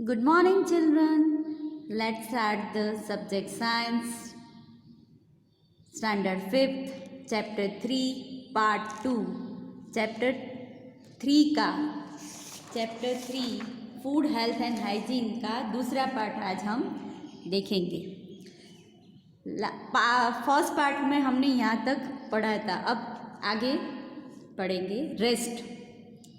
Good morning, children. Let's start the subject Science, Standard 5th, Chapter 3, Part 2. Chapter 3 का Chapter 3 food health and hygiene का दूसरा part आज हम देखेंगे। First part में हमने यहाँ तक पढ़ा था, अब आगे पढ़ेंगे। Rest,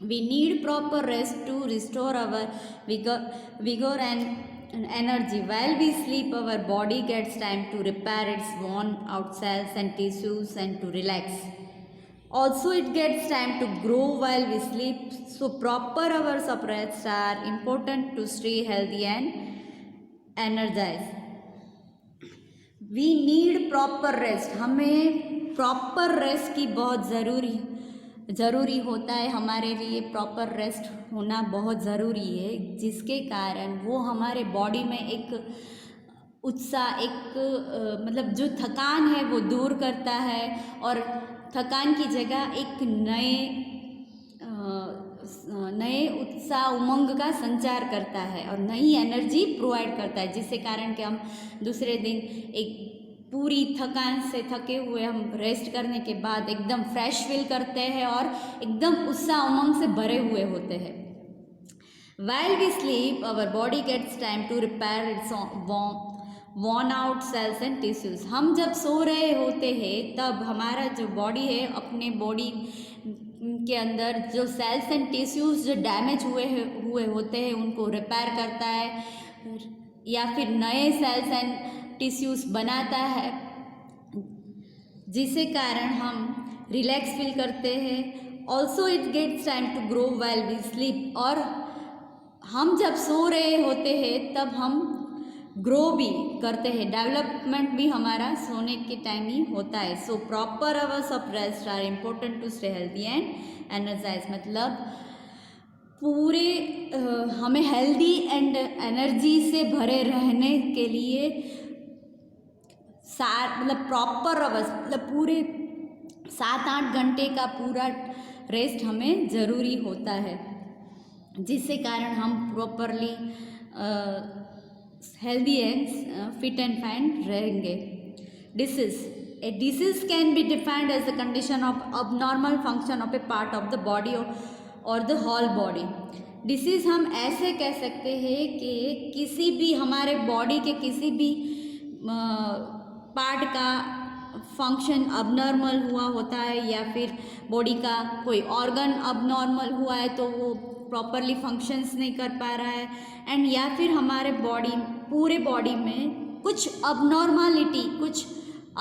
we need proper rest to restore our vigor and energy. While we sleep, our body gets time to repair its worn out cells and tissues and to relax. Also, it gets time to grow while we sleep. So, proper hours of rest are important to stay healthy and energized. We need proper rest. हमें proper rest की बहुत ज़रूरी होता है। हमारे लिए proper rest होना बहुत ज़रूरी है, जिसके कारण वो हमारे बॉडी में एक उत्साह, एक मतलब जो थकान है वो दूर करता है और थकान की जगह एक नए उत्साह उमंग का संचार करता है और नई एनर्जी प्रोवाइड करता है, जिससे कारण कि हम दूसरे दिन एक पूरी थकान से थके हुए हम रेस्ट करने के बाद एकदम फ्रेश फील करते हैं और एकदम उत्साह उमंग से भरे हुए होते हैं। While we sleep, our body gets time to repair its worn out cells and tissues. हम जब सो रहे होते हैं तब हमारा जो बॉडी है अपने बॉडी के अंदर जो सेल्स एंड टिश्यूज जो डैमेज हुए होते हैं उनको रिपेयर करता है या फिर नए सेल्स एंड टिश्यूज बनाता है, जिससे कारण हम रिलैक्स फील करते हैं। Also it gets time to grow while we sleep, और हम जब सो रहे होते हैं तब हम ग्रो भी करते हैं, डेवलपमेंट भी हमारा सोने के टाइम ही होता है। So proper hours of rest are important to stay healthy and energize. मतलब पूरे हमें हेल्दी एंड एनर्जी से भरे रहने के लिए मतलब प्रॉपर आवर्स मतलब पूरे 7-8 घंटे का पूरा रेस्ट हमें ज़रूरी होता है, जिससे कारण हम properly healthy and fit and fine रहेंगे। Disease, a disease can be defined as the condition of abnormal function of a part of the body और द होल बॉडी। डिसीज़ हम ऐसे कह सकते हैं कि किसी भी हमारे बॉडी के किसी भी पार्ट का फंक्शन अबनॉर्मल हुआ होता है या फिर बॉडी का कोई ऑर्गन अबनॉर्मल हुआ है तो वो प्रॉपरली फंक्शंस नहीं कर पा रहा है, एंड या फिर हमारे पूरे बॉडी में कुछ अबनॉर्मलिटी कुछ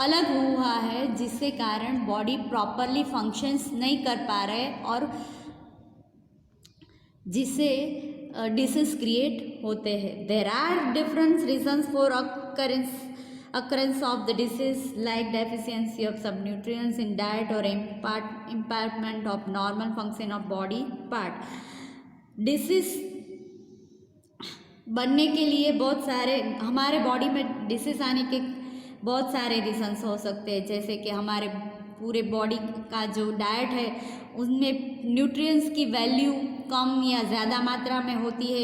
अलग हुआ है, जिससे कारण बॉडी प्रॉपरली फंक्शंस नहीं कर पा रहे और जिससे डिसीज क्रिएट होते हैं। There are different reasons for occurrence of the disease, like deficiency of some nutrients in diet or impairment of normal function of body part. Disease बनने के लिए बहुत सारे हमारे बॉडी में डिसीज आने के बहुत सारे रीजन्स हो सकते हैं, जैसे कि हमारे पूरे बॉडी का जो डाइट है उसमें न्यूट्रिएंट्स की वैल्यू कम या ज़्यादा मात्रा में होती है,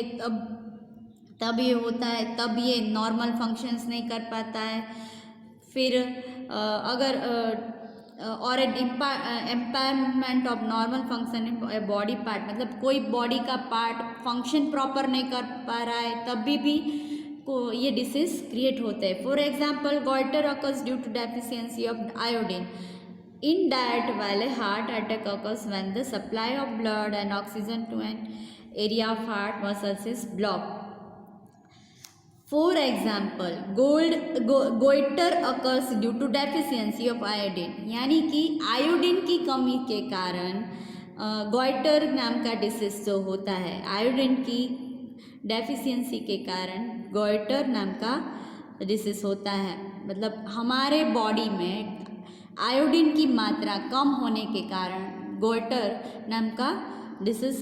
तब ये होता है, तब ये नॉर्मल फंक्शंस नहीं कर पाता है। फिर अगर और impairment of normal function in body part, मतलब कोई बॉडी का पार्ट फंक्शन प्रॉपर नहीं कर पा रहा है तब भी को ये डिसीज क्रिएट होते हैं। For example, goitre occurs due to deficiency of iodine in diet, while a heart attack occurs when the supply of blood and oxygen to an area of heart muscles is blocked. For example, goiter occurs due to deficiency of iodine, यानी कि iodine की कमी के कारण goitre नाम का disease जो होता है, आयोडीन की डेफिशिएंसी के कारण गॉइटर नाम का डिसीज होता है। मतलब हमारे बॉडी में आयोडीन की मात्रा कम होने के कारण गॉइटर नाम का डिसीज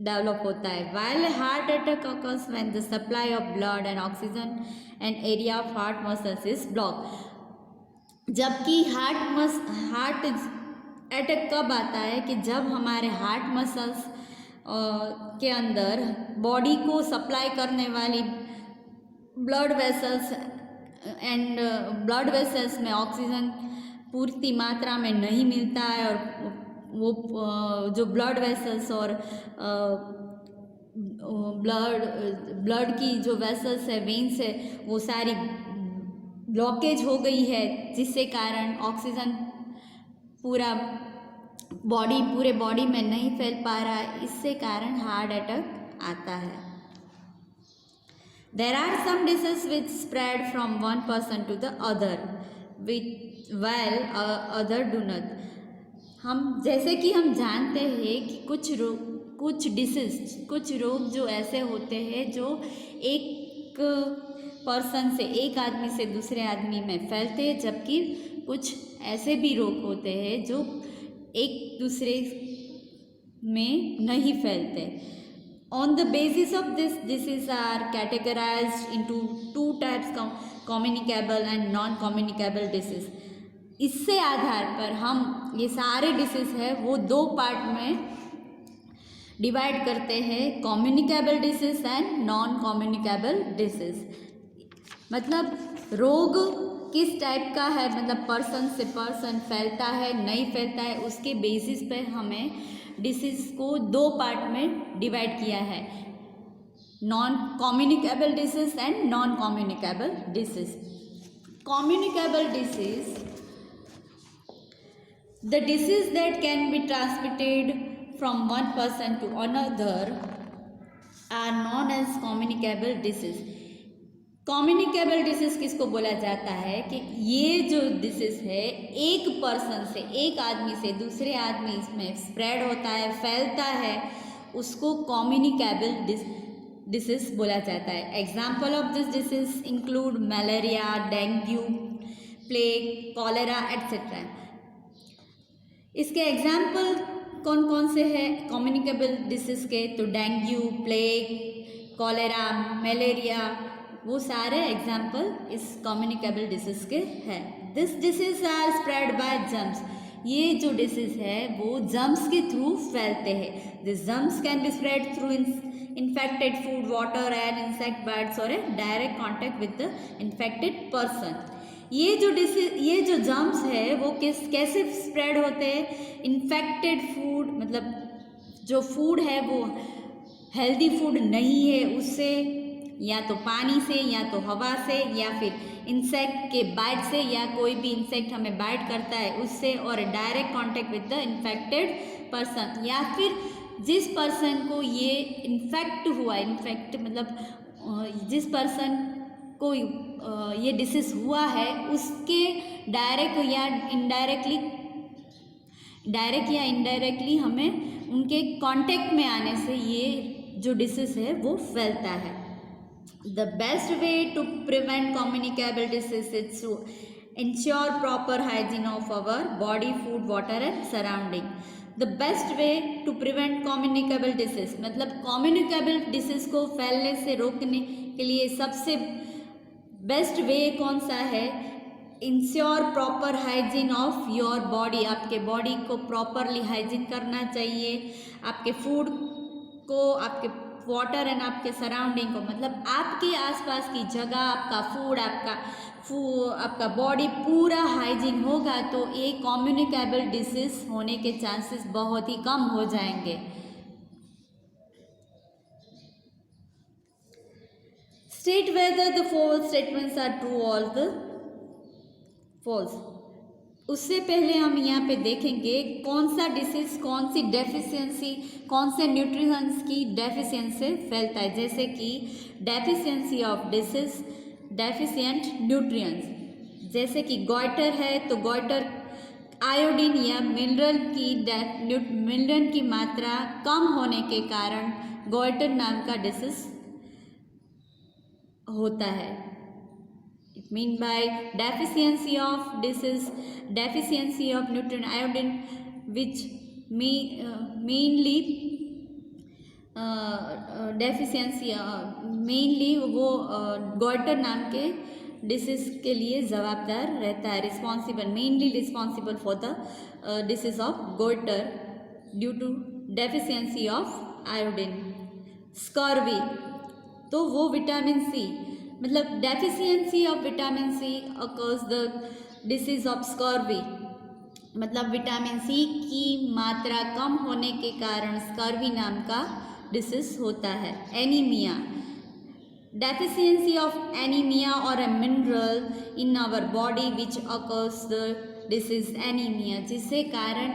डेवलप होता है। While a heart attack occurs when the supply of blood and oxygen and area of heart muscles is blocked. जबकि हार्ट अटैक कब आता है कि जब हमारे हार्ट मसल्स के अंदर बॉडी को सप्लाई करने वाली blood vessels and blood vessels में ऑक्सीजन पूरी मात्रा में नहीं मिलता है, और वो जो ब्लड वेसल्स और ब्लड की जो वेसल्स है, वेन्स है, वो सारी ब्लॉकेज हो गई है, जिससे कारण ऑक्सीजन पूरे बॉडी में नहीं फैल पा रहा है। इससे कारण हार्ट अटैक आता है। There are some diseases which spread from one person to the other, while other do not. हम जैसे कि हम जानते हैं कि कुछ रोग जो ऐसे होते हैं जो एक पर्सन से, एक आदमी से दूसरे आदमी में फैलते हैं, जबकि कुछ ऐसे भी रोग होते हैं जो एक दूसरे में नहीं फैलते। On the basis of this, diseases are categorized into two types, communicable and non-communicable disease. इससे आधार पर हम ये सारे डिसीज है वो दो पार्ट में डिवाइड करते हैं, communicable disease and non communicable disease. मतलब रोग किस टाइप का है, मतलब पर्सन से पर्सन फैलता है नहीं फैलता है, उसके बेसिस पे हमें डिसीज को दो पार्ट में डिवाइड किया है, non communicable disease and non communicable disease. Communicable disease, the disease that can be transmitted from one person to another are known as communicable disease. Communicable disease किसको बोला जाता है कि ये जो डिसीज है एक पर्सन से, एक आदमी से दूसरे आदमी में स्प्रेड होता है, फैलता है, उसको कम्युनिकेबल डिसीज बोला जाता है। Example of this disease include malaria, dengue, plague, cholera etcetera. इसके एग्जाम्पल कौन कौन से हैं कम्युनिकेबल डिसीज के? तो डेंगू, प्लेग, कॉलेरा, मलेरिया, वो सारे एग्जाम्पल इस कम्युनिकेबल डिसीज के हैं। This disease are spread by germs. ये जो डिसीज है वो जर्म्स के थ्रू फैलते हैं। This germs can be spread through infected food, water, air, insect, birds और a direct contact with the infected person. ये जो जर्म्स है वो कैसे स्प्रेड होते हैं? इन्फेक्टेड फूड, मतलब जो फूड है वो हेल्दी फूड नहीं है, उससे, या तो पानी से, या तो हवा से, या फिर इंसेक्ट के बाइट से, या कोई भी इंसेक्ट हमें बाइट करता है उससे, और direct contact with the infected person, या फिर जिस पर्सन को ये इन्फेक्ट हुआ, इन्फेक्ट मतलब जिस पर्सन को ये डिसीज हुआ है उसके डायरेक्ट या इनडायरेक्टली हमें उनके कांटेक्ट में आने से ये जो डिसीज है वो फैलता है। The best way to prevent communicable disease is to ensure proper hygiene of our body, food, water and surrounding. The best way to prevent communicable disease, मतलब communicable disease को फैलने से रोकने के लिए सबसे बेस्ट वे कौन सा है? Ensure proper hygiene of your body. आपके बॉडी को प्रॉपरली हाइजीन करना चाहिए, आपके फूड को, आपके वाटर एंड आपके सराउंडिंग को, मतलब आपके आसपास की जगह, आपका फूड, आपका बॉडी पूरा हाइजीन होगा तो ये कम्युनिकेबल डिसीज होने के चांसेस बहुत ही कम हो जाएंगे। State whether the false statements are true or the false. उससे पहले हम यहाँ पे देखेंगे कौन सा डिसीज, कौन सी डेफिशिएंसी, कौन से न्यूट्रिशंस की डेफिशिएंसी से फैलता है, जैसे कि deficiency of disease, deficient nutrients. जैसे कि गॉइटर है तो गॉइटर आयोडीन या मिनरल की मात्रा कम होने के कारण गॉइटर नाम का डिसीज होता है। It mean by deficiency of disease, deficiency of nutrient iodine which mainly deficiency mainly वो गॉइटर नाम के डिसीज के लिए जवाबदार रहता है, mainly responsible for the disease of goitre due to deficiency of iodine. Scurvy, तो वो विटामिन सी, मतलब deficiency of vitamin C occurs the disease of scurvy, मतलब विटामिन सी की मात्रा कम होने के कारण स्कर्वी नाम का डिसीज होता है। Anaemia, deficiency of anemia or a mineral in our body which occurs the disease anemia, जिससे कारण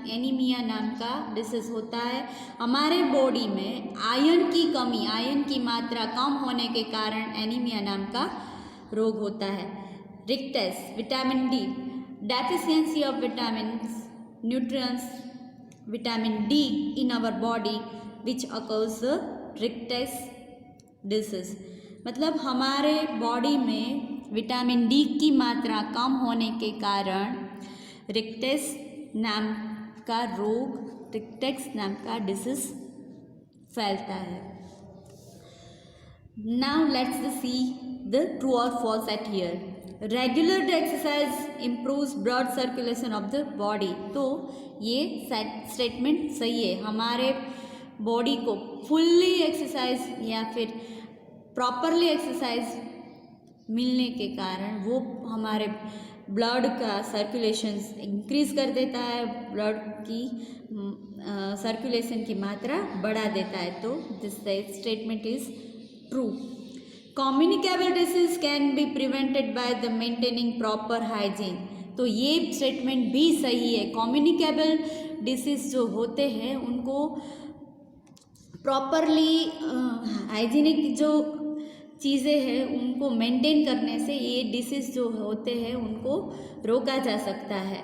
एनीमिया नाम का डिसीज होता है। हमारे बॉडी में आयरन की कमी, आयरन की मात्रा कम होने के कारण एनीमिया नाम का रोग होता है। Rickets, vitamin D, deficiency of vitamins nutrients vitamin D in our body which occurs rickets disease, मतलब हमारे बॉडी में विटामिन डी की मात्रा कम होने के कारण रिक्टेस नाम का रोग, रिक्टेस नाम का डिसीज फैलता है। Now let's see the true और false at here. Regular exercise improves blood circulation of the body, तो ये स्टेटमेंट सही है। हमारे बॉडी को फुल्ली एक्सरसाइज या फिर प्रॉपरली एक्सरसाइज मिलने के कारण वो हमारे ब्लड का सर्कुलेशन इंक्रीज कर देता है, ब्लड की सर्कुलेशन की मात्रा बढ़ा देता है, तो this statement is true. Communicable disease can be prevented by the maintaining proper hygiene, तो ये स्टेटमेंट भी सही है। कम्युनिकेबल डिसीज जो होते हैं उनको प्रॉपरली हाइजीनिक जो चीज़ें हैं उनको मेंटेन करने से ये डिसीज़ जो होते हैं उनको रोका जा सकता है।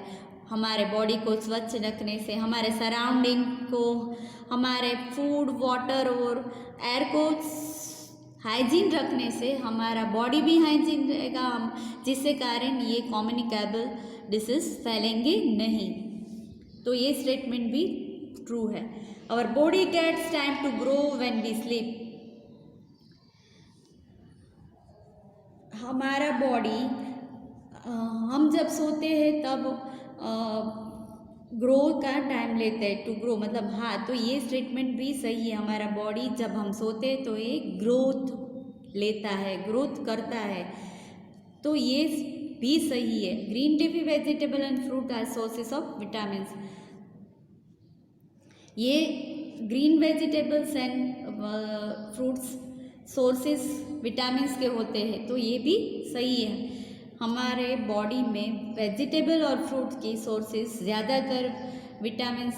हमारे बॉडी को स्वच्छ रखने से, हमारे सराउंडिंग को, हमारे फूड, वाटर और एयर को हाइजीन रखने से हमारा बॉडी भी हाइजीन रहेगा, जिससे कारण ये कम्युनिकेबल डिसीज़ फैलेंगे नहीं। तो ये स्टेटमेंट भी ट्रू है। Our body gets time to grow when we sleep, हमारा बॉडी हम जब सोते हैं तब ग्रो का टाइम लेते हैं, टू ग्रो, मतलब हाँ, तो ये स्टेटमेंट भी सही है। हमारा बॉडी जब हम सोते हैं तो ये ग्रोथ लेता है, ग्रोथ करता है, तो ये भी सही है। Green leafy vegetable and fruit are sources of vitamin, ये green vegetables and fruits sources vitamins के होते हैं, तो ये भी सही है। हमारे बॉडी में वेजिटेबल और फ्रूट की सोर्सेस ज़्यादातर विटामिन्स,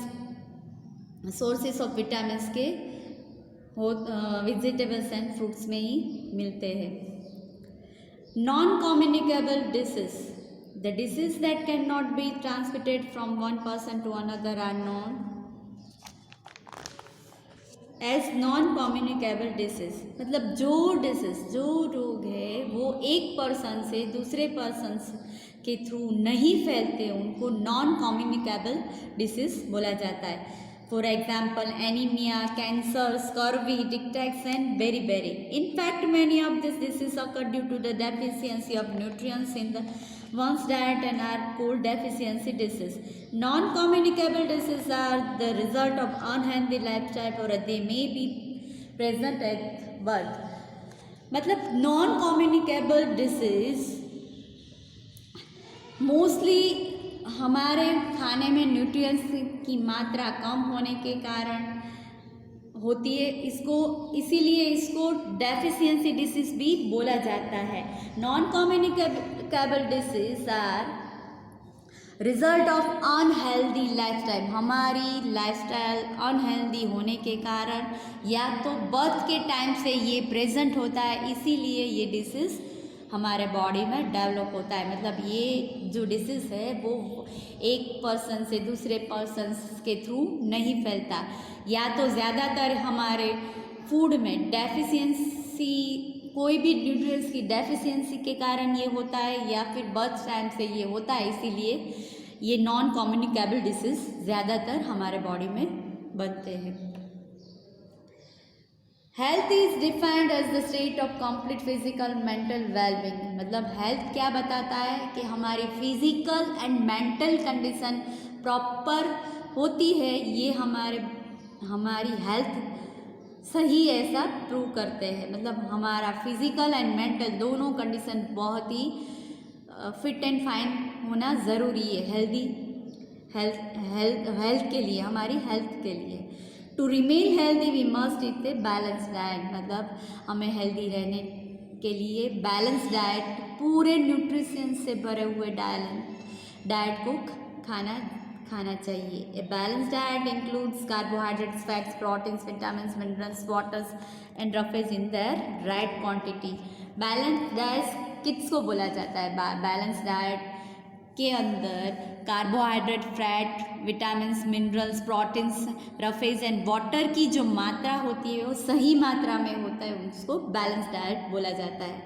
सोर्सेस ऑफ विटामिन्स के वेजिटेबल्स एंड फ्रूट्स में ही मिलते हैं। Non communicable disease, the disease that can not be transmitted from one person to another are known as non communicable disease, मतलब जो डिसीज, जो रोग है वो एक पर्सन से दूसरे पर्सन के थ्रू नहीं फैलते, उनको नॉन कम्युनिकेबल डिसीज बोला जाता है। For example anaemia, cancer, scurvy, डिक्टेक्स and beriberi. In fact, many of these diseases occur due to the deficiency of nutrients in the one's diet and are called deficiency disease. Non-communicable diseases are the result of unhealthy lifestyle or they may be present at birth. मतलब non communicable disease mostly हमारे खाने में nutrients की मात्रा कम होने के कारण होती है, इसको इसीलिए इसको डेफिशिएंसी डिसीज भी बोला जाता है। Non communicable disease are result of unhealthy lifestyle, हमारी लाइफस्टाइल अनहेल्दी होने के कारण या तो बर्थ के टाइम से ये प्रेजेंट होता है, इसीलिए ये डिसीज़ हमारे बॉडी में डेवलप होता है। मतलब ये जो डिसीज़ है वो एक पर्सन से दूसरे पर्सन के थ्रू नहीं फैलता, या तो ज़्यादातर हमारे फूड में डेफिशिएंसी, कोई भी न्यूट्रिएंट्स की डेफिशिएंसी के कारण ये होता है, या फिर बर्थ टाइम से ये होता है, इसीलिए ये नॉन कम्युनिकेबल डिसीज़ ज़्यादातर हमारे बॉडी में बनते हैं। Health is defined as the state of complete physical mental wellbeing, मतलब हेल्थ क्या बताता है कि हमारी physical and mental condition proper होती है, ये हमारी हेल्थ सही ऐसा प्रूव करते हैं। मतलब हमारा फिज़िकल एंड मेंटल दोनों कंडीशन बहुत ही फिट एंड फाइन होना ज़रूरी है हेल्थ के लिए, हमारी हेल्थ के लिए। To remain healthy we must eat a balance diet, मतलब हमें हेल्दी रहने के लिए बैलेंस डाइट, पूरे न्यूट्रिशन से भरे हुए डाइट को खाना चाहिए। ए balance diet includes carbohydrates, fats, proteins, vitamins, minerals, waters and roughage in their right quantity. Balance diet किसको बोला जाता है? बैलेंस डाइट के अंदर carbohydrate, fat, vitamins, minerals, proteins, roughage and water की जो मात्रा होती है वो सही मात्रा में होता है, उसको बैलेंस डाइट बोला जाता है।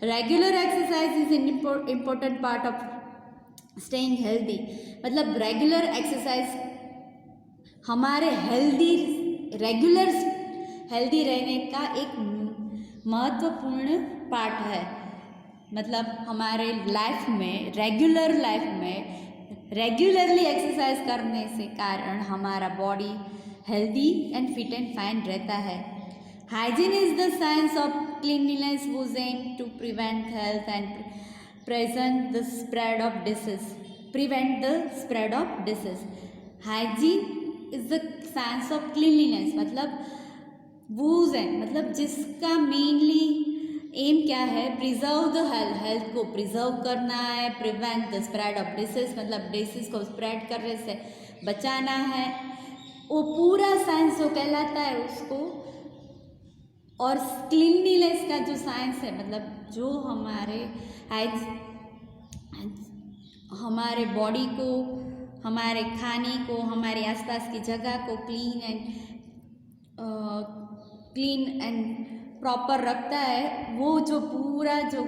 Regular exercise is an important part of staying healthy, मतलब रेगुलर एक्सरसाइज हमारे रेगुलर हेल्दी रहने का एक महत्वपूर्ण पार्ट है। मतलब हमारे लाइफ में रेगुलरली एक्सरसाइज करने से कारण हमारा body healthy and fit and fine रहता है। Hygiene is the science of cleanliness whose aim to prevent health and prevent the spread of disease. Hygiene is the science of cleanliness, मतलब whose aim, मतलब जिसका mainly M क्या है? Preserve the health को preserve करना है, prevent the spread of disease, मतलब disease को स्प्रेड करने से बचाना है। वो पूरा साइंस जो कहलाता है उसको। और क्लीनलीनेस का जो साइंस है, मतलब जो हमारे बॉडी को, हमारे खाने को, हमारे आसपास की जगह को क्लीन एंड प्रॉपर रखता है, वो जो पूरा जो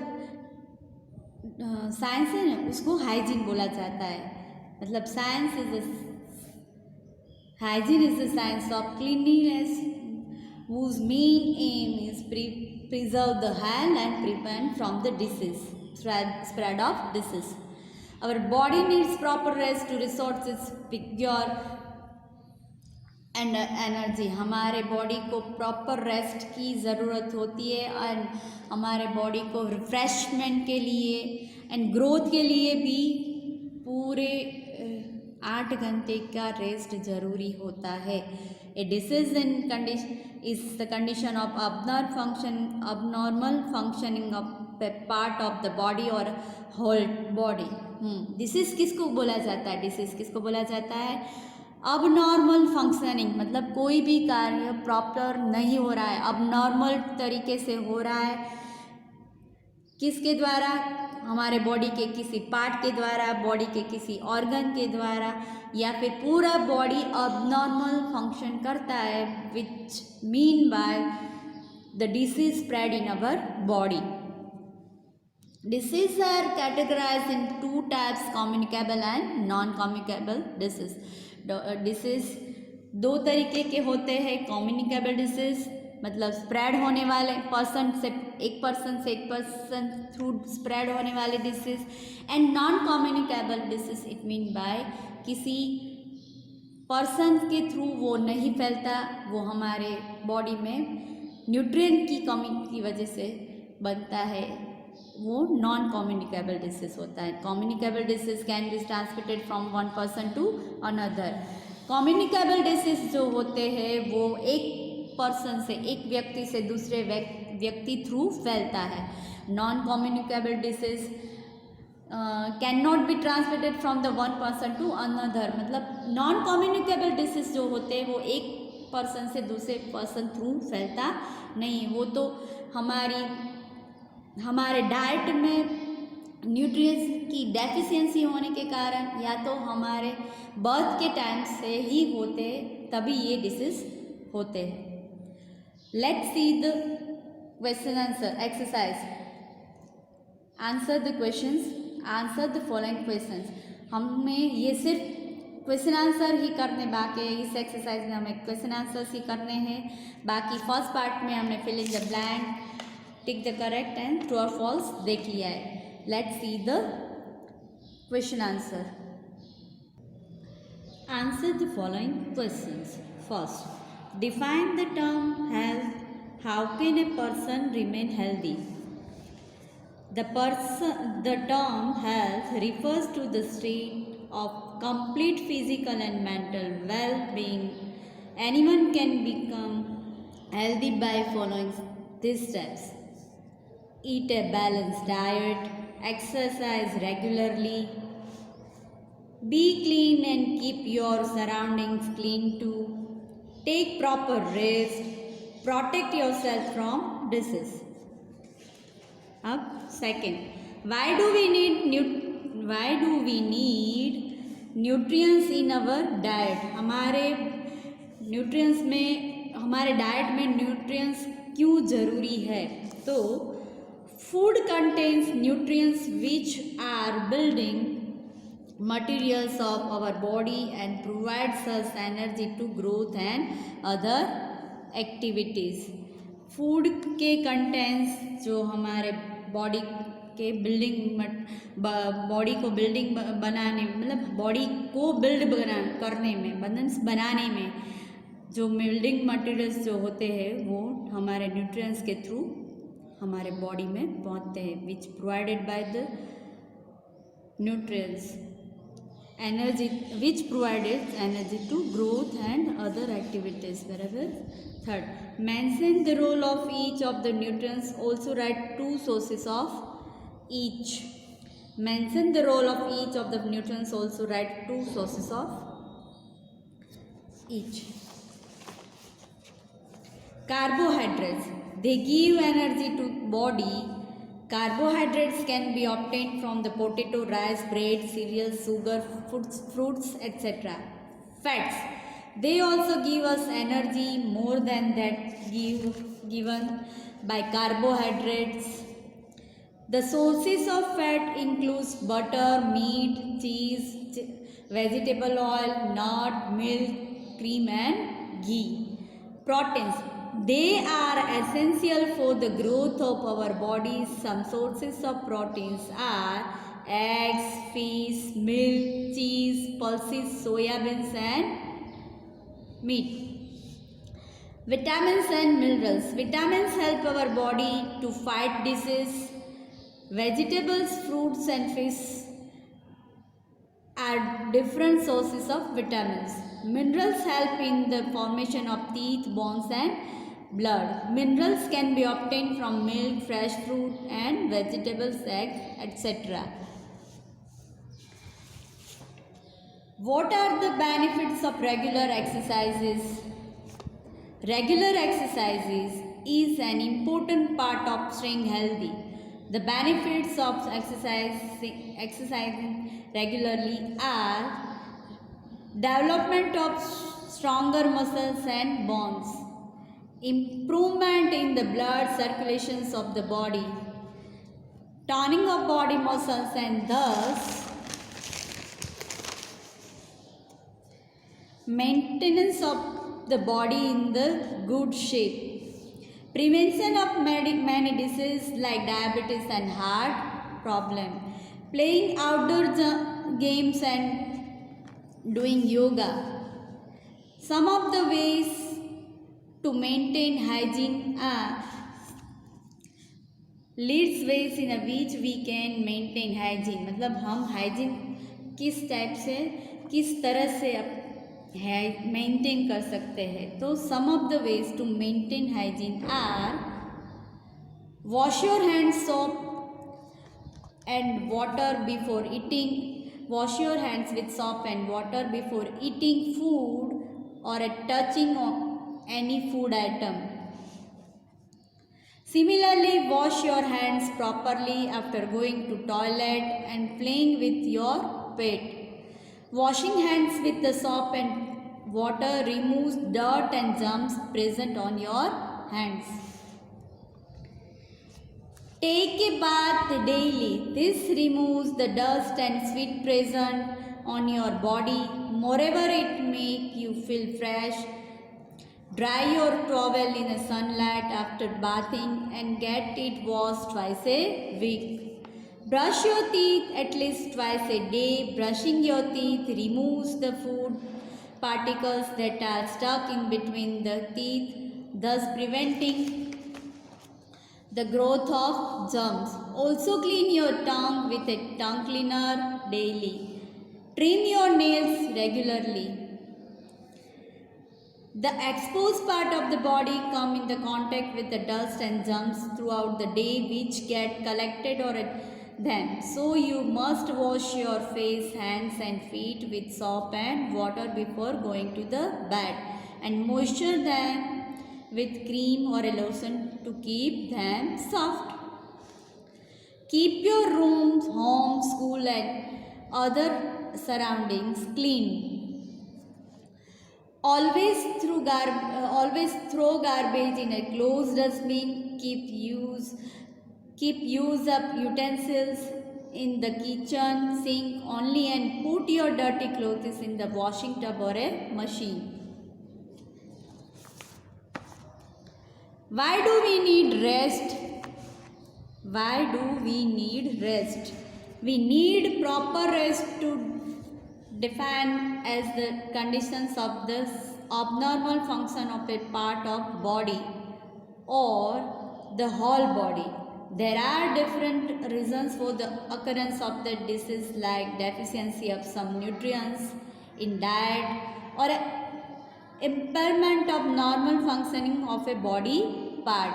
साइंस है ना, उसको हाइजीन बोला जाता है। मतलब hygiene is the science of cleanliness whose main aim is preserve the health and prevent from the spread of disease. Our body needs proper rest to restore its vigor and energy. हमारे body को proper rest की ज़रूरत होती है और हमारे body को refreshment के लिए एंड ग्रोथ के लिए भी पूरे 8 घंटे का रेस्ट ज़रूरी होता है। ए disease is the condition of abnormal functioning of a part of the body or whole body. Disease किसको बोला जाता है? डिसीज किसको बोला जाता है? abnormal functioning, मतलब कोई भी कार्य प्रॉपर नहीं हो रहा है, abnormal तरीके से हो रहा है। किसके द्वारा? हमारे बॉडी के किसी पार्ट के द्वारा, बॉडी के किसी ऑर्गन के द्वारा, या फिर पूरा बॉडी अबनॉर्मल फंक्शन करता है, which mean by the disease spread in our body. Disease are categorized in 2 types, communicable and non communicable disease. Disease 2 तरीके के होते हैं। कम्युनिकेबल डिसीज मतलब स्प्रेड होने वाले एक पर्सन थ्रू स्प्रेड होने वाले disease, and non communicable disease it mean bye किसी पर्सन के थ्रू वो नहीं फैलता, वो हमारे बॉडी में न्यूट्रिएंट की कमी की वजह से बनता है, वो नॉन कम्युनिकेबल डिसीज होता है। Communicable disease can be transmitted from one person to another. Communicable disease जो होते हैं वो एक पर्सन से, एक व्यक्ति से दूसरे व्यक्ति थ्रू फैलता है। Non communicable disease can not be transmitted from the one person to another, मतलब नॉन कम्युनिकेबल डिसीज जो होते हैं वो एक पर्सन से दूसरे पर्सन थ्रू फैलता नहीं। वो तो हमारे डाइट में न्यूट्रिएंट्स की डेफिशिएंसी होने के कारण, या तो हमारे बर्थ के टाइम से ही होते, तभी ये डिसीज होते हैं। Let's see the question answer exercise. Answer the questions. Answer the following questions. हमें ये सिर्फ क्वेश्चन आंसर ही करने बाकी है। इस एक्सरसाइज में हमें क्वेश्चन आंसर्स ही करने हैं। बाकी फर्स्ट पार्ट में हमने fill in the blank, tick the correct and true और फॉल्स देख लिया है। Let's see the question answer. Answer the following questions. First, define the term health. How can a person remain healthy? The term health refers to the state of complete physical and mental well-being. Anyone can become healthy by following these steps. Eat a balanced diet, exercise regularly, be clean and keep your surroundings clean too, take proper rest, protect yourself from disease. Up second, why do we need nutrients in our diet? हमारे nutrients में हमारे diet में nutrients क्यों ज़रूरी है? तो food contains nutrients which are building materials of our body and provides us energy to growth and other activities. Food के contents जो हमारे बॉडी के बॉडी को बिल्डिंग बनाने मतलब बॉडी को बिल्ड करने में बनाने में जो बिल्डिंग मटेरियल्स जो होते हैं वो हमारे न्यूट्रिएंट्स के थ्रू हमारे बॉडी में पहुंचते हैं which provided by the nutrients energy which provided energy to growth and other activities wherever. Third, mention the role of each of the nutrients. Also write two sources of each. Mention the role of each of the nutrients. Also write two sources of each. Carbohydrates, they give energy to body. Carbohydrates can be obtained from the potato, rice, bread, cereals, sugar, fruits, etc. Fats, they also give us energy more than that given by carbohydrates. The sources of fat includes butter, meat, cheese, vegetable oil, nut, milk, cream and ghee. Proteins, they are essential for the growth of our bodies. Some sources of proteins are eggs, fish, milk, cheese, pulses, soya beans and meat. Vitamins and minerals. Vitamins help our body to fight disease. Vegetables, fruits and fish are different sources of vitamins. Minerals help in the formation of teeth, bones and blood. Minerals can be obtained from milk, fresh fruit and vegetables, eggs, etc. What are the benefits of regular exercises? Regular exercises is an important part of staying healthy. The benefits of exercising regularly are development of stronger muscles and bones, improvement in the blood circulations of the body, toning of body muscles and thus maintenance of the body in the good shape, prevention of many diseases like diabetes and heart problem, playing outdoor games and doing yoga. Some of the ways to maintain hygiene are leads ways in which we can maintain hygiene. मतलब हम hygiene किस type से किस तरह से maintain कर सकते हैं. तो some of the ways to maintain hygiene are wash your hands soap and water before eating. Wash your hands with soap and water before eating food or touching any food item. Similarly, wash your hands properly after going to toilet and playing with your pet. Washing hands with the soap and water removes dirt and germs present on your hands. Take a bath daily. This removes the dust and sweat present on your body. Moreover, it makes you feel fresh. Dry your towel in the sunlight after bathing and get it washed twice a week. Brush your teeth at least twice a day. Brushing your teeth removes the food particles that are stuck in between the teeth, thus preventing the growth of germs. Also clean your tongue with a tongue cleaner daily. Trim your nails regularly. The exposed part of the body come in the contact with the dust and germs throughout the day which get collected or them. So you must wash your face, hands and feet with soap and water before going to the bed and moisture them with cream or a lotion to keep them soft. Keep your rooms, home, school and other surroundings clean. Always throw garbage in a closed dustbin. Keep use up utensils in the kitchen sink only and put your dirty clothes in the washing tub or a machine. Why do we need rest? Why do we need rest? We need proper rest to defined as the conditions of the abnormal function of a part of body or the whole body. There are different reasons for the occurrence of the disease like deficiency of some nutrients in diet or impairment of normal functioning of a body part.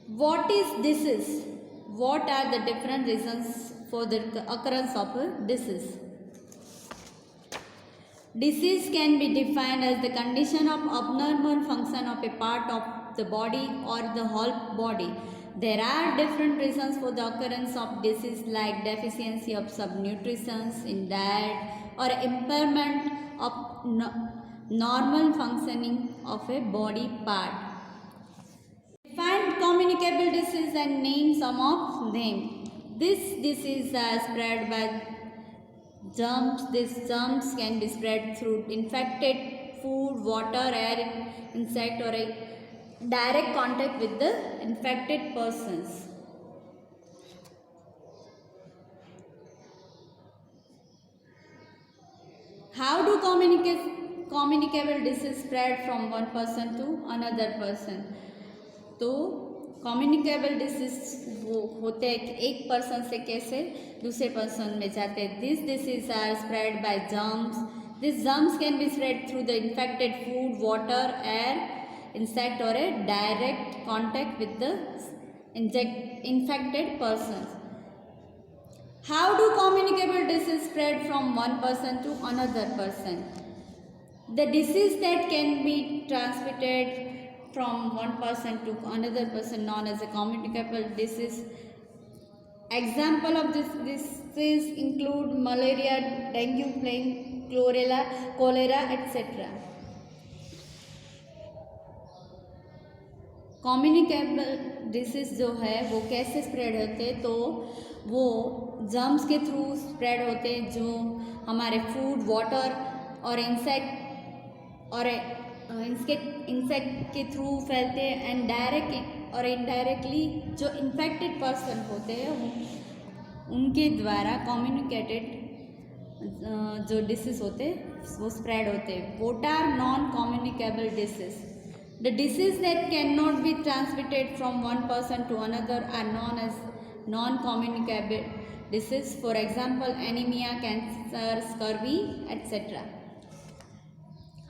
What is disease? What are the different reasons for the occurrence of a disease? Disease can be defined as the condition of abnormal function of a part of the body or the whole body. There are different reasons for the occurrence of disease like deficiency of some nutrients in diet or impairment of normal functioning of a body part. Find communicable disease and name some of them. This disease is spread by germs. These germs can be spread through infected food, water, air, insect or a direct contact with the infected persons. How do communicable disease spread from one person to another person? तो communicable disease वो होते हैं कि एक person से कैसे दूसरे person में जाते हैं. This disease are spread by germs. This germs can be spread through the infected food, water, air, insect or a direct contact with the infected persons. How do communicable disease spread from one person to another person? The disease that can be transmitted from one person to another person known as a communicable disease. Example of this disease include malaria, dengue, plague, cholera, etc. Communicable disease जो है वो कैसे spread होते हैं, तो वो germs के through spread होते हैं जो हमारे फूड, वाटर और इंसेक्ट के थ्रू फैलते हैं एंड डायरेक्ट और इनडायरेक्टली जो इन्फेक्टेड पर्सन होते हैं उनके द्वारा कम्युनिकेटेड जो डिसीज़ होते हैं वो स्प्रेड होते हैं. What are non communicable disease? The disease that cannot be transmitted from one person to another are known as non-communicable disease. For example, anemia, cancer, scurvy, etc.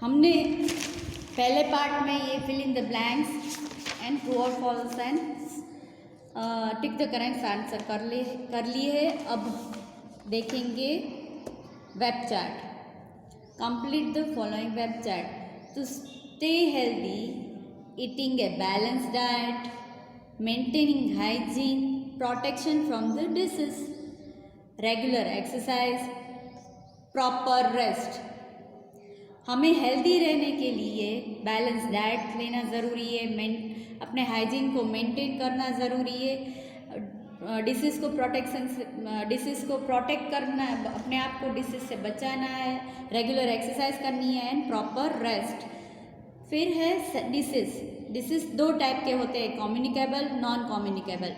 हमने पहले पार्ट में ये fill in the blanks and true or false and tick the correct answer कर लिए है. अब देखेंगे web chart. Complete the following web chart. To stay healthy, eating a balanced diet, maintaining hygiene, protection from the disease, regular exercise, proper rest. हमें healthy रहने के लिए balance diet लेना ज़रूरी है, अपने हाइजीन को मेंटेन करना ज़रूरी है, डिसीज़ को प्रोटेक्ट करना है, अपने आप को डिसीज़ से बचाना है, रेगुलर एक्सरसाइज करनी है एंड प्रॉपर रेस्ट. फिर है डिसीज़. डिसीज दो टाइप के होते हैं, communicable, non communicable.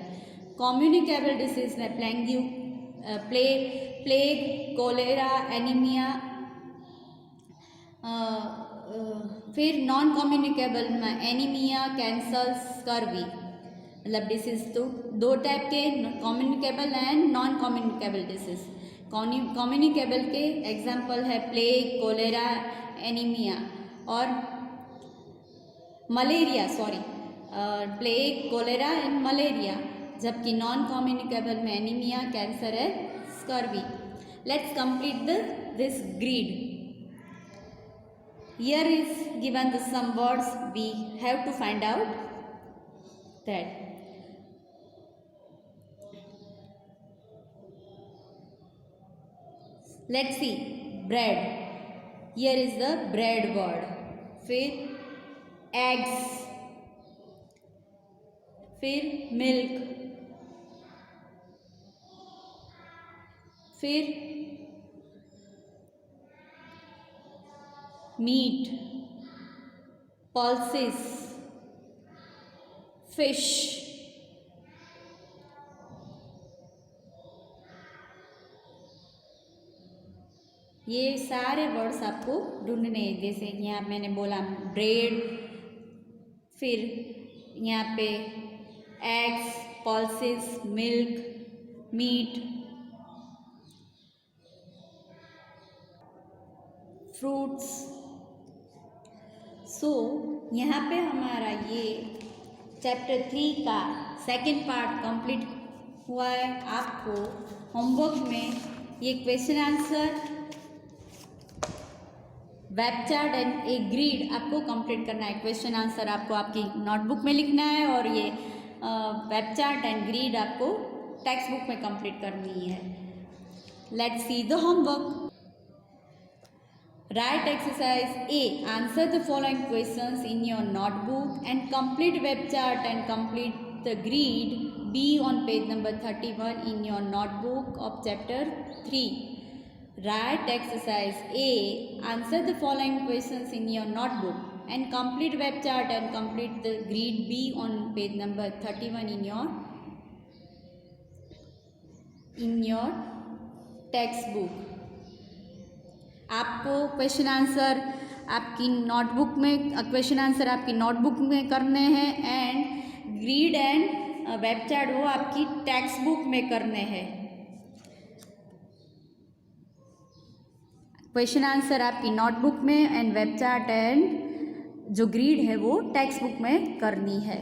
Communicable disease में प्लेग, कोलेरा, एनीमिया। फिर नॉन कम्युनिकेबल में एनीमिया, कैंसर, स्कर्वी। मतलब डिसीज तो दो टाइप के, communicable and non communicable disease. Communicable के एग्जाम्पल है प्लेग, कोलेरा, एनीमिया और malaria, plague, cholera and malaria. जबकि नॉन कम्युनिकेबल में एनीमिया, कैंसर है, scurvy. Let's complete this grid. Here is given the some words we have to find out that. Let's see, bread. Here is the bread word. फिर eggs, फिर milk, फिर meat, pulses, fish, ये सारे words आपको ढूंढने हैं। जैसे यहाँ मैंने बोला ब्रेड, फिर यहाँ पे eggs, pulses, milk, meat, fruits. यहाँ पे हमारा ये चैप्टर 3 का सेकंड पार्ट कंप्लीट हुआ है। आपको होमवर्क में ये question answer, web chart and a grid आपको कंप्लीट करना है। क्वेश्चन आंसर आपको आपकी नोटबुक में लिखना है और ये वेब चार्ट एंड ग्रीड आपको टेक्स्ट बुक में कंप्लीट करनी है। Let's see the homework. Write exercise A. Answer the following questions in your notebook and complete web chart and complete the grid B on page number 31 in your notebook of chapter 3. Write exercise A. Answer the following questions in your notebook and complete web chart and complete the grid B on page number 31 in your textbook. आपको question answer आपकी notebook में करने हैं and greed and web chart वो आपकी text book में करने हैं। क्वेश्चन आंसर आपकी नोटबुक में एंड वेब चार्ट एंड जो ग्रीड है वो टेक्स्ट बुक में करनी है।